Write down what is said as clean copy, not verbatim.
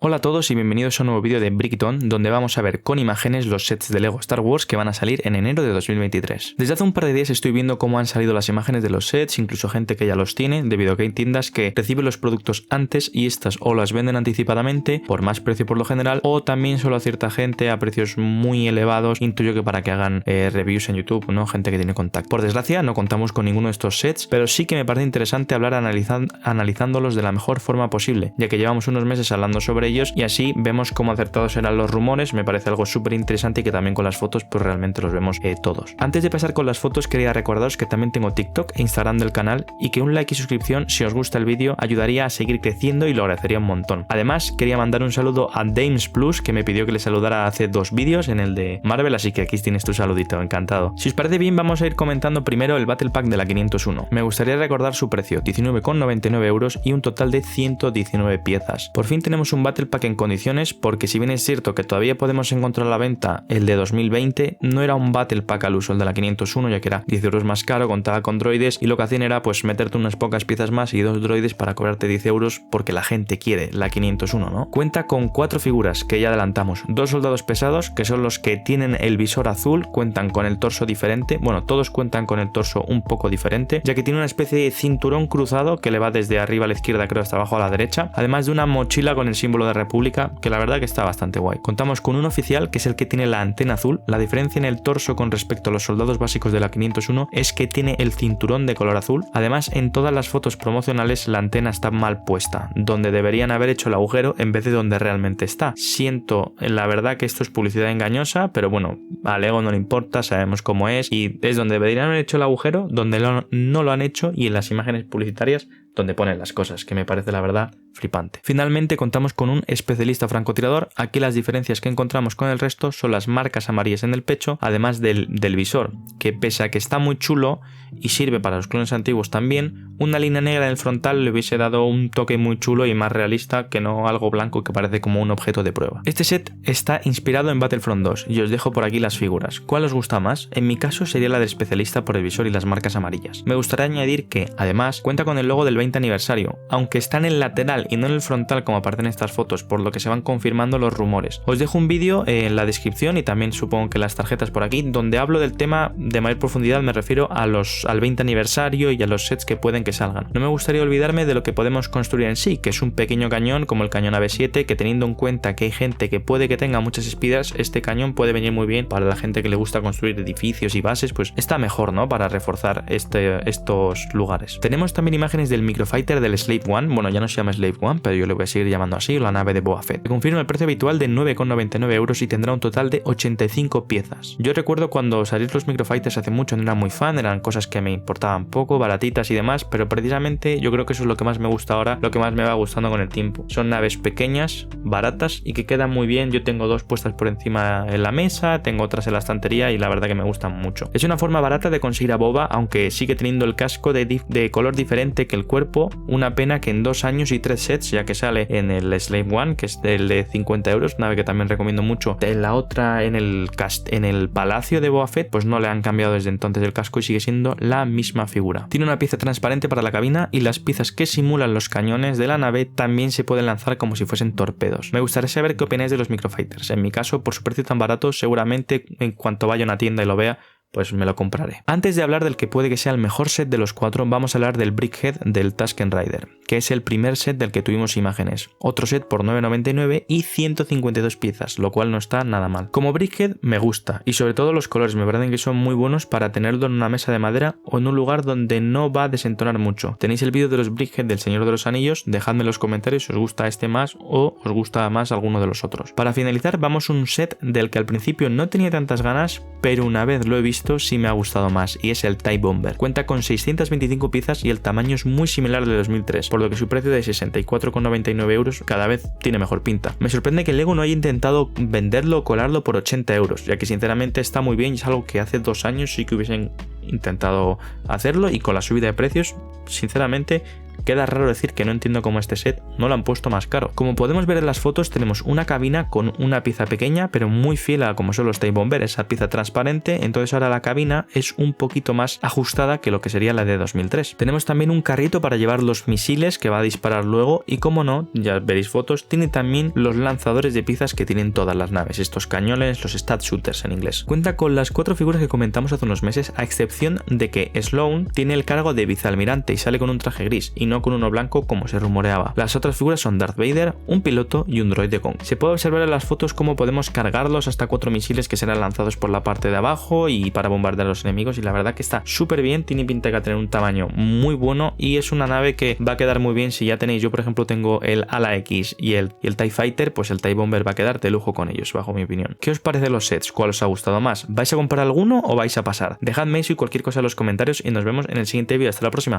Hola a todos y bienvenidos a un nuevo vídeo de Brickton, donde vamos a ver con imágenes los sets de LEGO Star Wars que van a salir en enero de 2023. Desde hace un par de días estoy viendo cómo han salido las imágenes de los sets, incluso gente que ya los tiene, debido a que hay tiendas que reciben los productos antes y estas o las venden anticipadamente por más precio por lo general, o también solo a cierta gente a precios muy elevados, intuyo que para que hagan reviews en YouTube, ¿no? Gente que tiene contacto. Por desgracia no contamos con ninguno de estos sets, pero sí que me parece interesante hablar analizándolos de la mejor forma posible, ya que llevamos unos meses hablando sobre ellos y así vemos cómo acertados eran los rumores. Me parece algo súper interesante y que también con las fotos pues realmente los vemos todos. Antes de pasar con las fotos quería recordaros que también tengo TikTok e Instagram del canal y que un like y suscripción si os gusta el vídeo ayudaría a seguir creciendo y lo agradecería un montón. Además quería mandar un saludo a Dames Plus, que me pidió que le saludara hace 2 vídeos en el de Marvel, así que aquí tienes tu saludito, encantado. Si os parece bien vamos a ir comentando primero el Battle Pack de la 501. Me gustaría recordar su precio, 19,99 euros y un total de 119 piezas. Por fin tenemos un Battle Pack en condiciones, porque si bien es cierto que todavía podemos encontrar a la venta el de 2020, no era un Battle Pack al uso el de la 501, ya que era 10 euros más caro, contaba con droides y lo que hacían era pues meterte unas pocas piezas más y 2 droides para cobrarte 10 euros porque la gente quiere la 501, ¿no? Cuenta con 4 figuras que ya adelantamos, 2 soldados pesados que son los que tienen el visor azul, cuentan con el torso diferente, bueno, todos cuentan con el torso un poco diferente, ya que tiene una especie de cinturón cruzado que le va desde arriba a la izquierda creo hasta abajo a la derecha, además de una mochila con el símbolo de República, que la verdad que está bastante guay. Contamos con un oficial que es el que tiene la antena azul. La diferencia en el torso con respecto a los soldados básicos de la 501 es que tiene el cinturón de color azul. Además, en todas las fotos promocionales la antena está mal puesta, donde deberían haber hecho el agujero en vez de donde realmente está. Siento la verdad que esto es publicidad engañosa, pero bueno, a LEGO no le importa, sabemos cómo es y es donde deberían haber hecho el agujero, donde no lo han hecho, y en las imágenes publicitarias donde ponen las cosas, que me parece la verdad flipante. Finalmente contamos con un especialista francotirador. Aquí las diferencias que encontramos con el resto son las marcas amarillas en el pecho, además del visor, que pese a que está muy chulo y sirve para los clones antiguos también, una línea negra en el frontal le hubiese dado un toque muy chulo y más realista que no algo blanco que parece como un objeto de prueba. Este set está inspirado en Battlefront 2 y os dejo por aquí las figuras. ¿Cuál os gusta más? En mi caso sería la del especialista por el visor y las marcas amarillas. Me gustaría añadir que además cuenta con el logo del 20 aniversario, aunque está en el lateral y no en el frontal como aparecen estas fotos, por lo que se van confirmando los rumores. Os dejo un vídeo en la descripción y también supongo que las tarjetas por aquí, donde hablo del tema de mayor profundidad. Me refiero a al 20 aniversario y a los sets que pueden que salgan. No me gustaría olvidarme de lo que podemos construir en sí, que es un pequeño cañón como el cañón AB7, que teniendo en cuenta que hay gente que puede que tenga muchas speeders, este cañón puede venir muy bien para la gente que le gusta construir edificios y bases, pues está mejor, ¿no? Para reforzar estos lugares. Tenemos también imágenes del microfighter del Slave One, bueno, ya no se llama Slave One, pero yo le voy a seguir llamando así, la nave de Boba Fett. Se confirma el precio habitual de 9,99 euros y tendrá un total de 85 piezas. Yo recuerdo cuando salieron los microfighters hace mucho, no era muy fan, eran cosas que me importaban poco, baratitas y demás, pero precisamente yo creo que eso es lo que más me gusta ahora, lo que más me va gustando con el tiempo. Son naves pequeñas, baratas y que quedan muy bien. Yo tengo 2 puestas por encima en la mesa, tengo otras en la estantería y la verdad que me gustan mucho. Es una forma barata de conseguir a Boba, aunque sigue teniendo el casco de color diferente que el cuerpo. Una pena que en 2 años y 3 sets, ya que sale en el Slave One, que es el de 50 euros, nave que también recomiendo mucho. En la otra, en el palacio de Boba Fett, pues no le han cambiado desde entonces el casco y sigue siendo la misma figura. Tiene una pieza transparente para la cabina y las piezas que simulan los cañones de la nave también se pueden lanzar como si fuesen torpedos. Me gustaría saber qué opináis de los microfighters. En mi caso, por su precio tan barato, seguramente en cuanto vaya a una tienda y lo vea, pues me lo compraré. Antes de hablar del que puede que sea el mejor set de los 4, vamos a hablar del Brickhead del Tusken Raider, que es el primer set del que tuvimos imágenes. Otro set por 9,99 y 152 piezas, lo cual no está nada mal. Como Brickhead me gusta y sobre todo los colores me parecen que son muy buenos para tenerlo en una mesa de madera o en un lugar donde no va a desentonar mucho. Tenéis el vídeo de los Brickhead del Señor de los Anillos, dejadme en los comentarios si os gusta este más o os gusta más alguno de los otros. Para finalizar vamos a un set del que al principio no tenía tantas ganas, pero una vez lo he visto sí me ha gustado más, y es el TIE Bomber. Cuenta con 625 piezas y el tamaño es muy similar al de 2003, por lo que su precio de 64,99 euros cada vez tiene mejor pinta. Me sorprende que LEGO no haya intentado venderlo o colarlo por 80 euros, ya que sinceramente está muy bien y es algo que hace 2 años sí que hubiesen intentado hacerlo, y con la subida de precios sinceramente Queda raro decir que no entiendo cómo este set no lo han puesto más caro. Como podemos ver en las fotos, tenemos una cabina con una pieza pequeña pero muy fiel a como son los Time Bomber, esa pieza transparente. Entonces ahora la cabina es un poquito más ajustada que lo que sería la de 2003. Tenemos también un carrito para llevar los misiles que va a disparar luego y, como no, ya veréis fotos, tiene también los lanzadores de piezas que tienen todas las naves, estos cañones, los stat shooters en inglés. Cuenta con las 4 figuras que comentamos hace unos meses, a excepción de que Sloane tiene el cargo de vicealmirante y sale con un traje gris y no con uno blanco como se rumoreaba. Las otras figuras son Darth Vader, un piloto y un droide Kong. Se puede observar en las fotos cómo podemos cargarlos hasta 4 misiles que serán lanzados por la parte de abajo y para bombardear a los enemigos, y la verdad que está súper bien, tiene pinta de que tener un tamaño muy bueno y es una nave que va a quedar muy bien si ya tenéis. Yo por ejemplo tengo el Ala X y el TIE Fighter, pues el TIE Bomber va a quedar de lujo con ellos, bajo mi opinión. ¿Qué os parecen los sets? ¿Cuál os ha gustado más? ¿Vais a comprar alguno o vais a pasar? Dejadme eso y cualquier cosa en los comentarios y nos vemos en el siguiente vídeo. Hasta la próxima.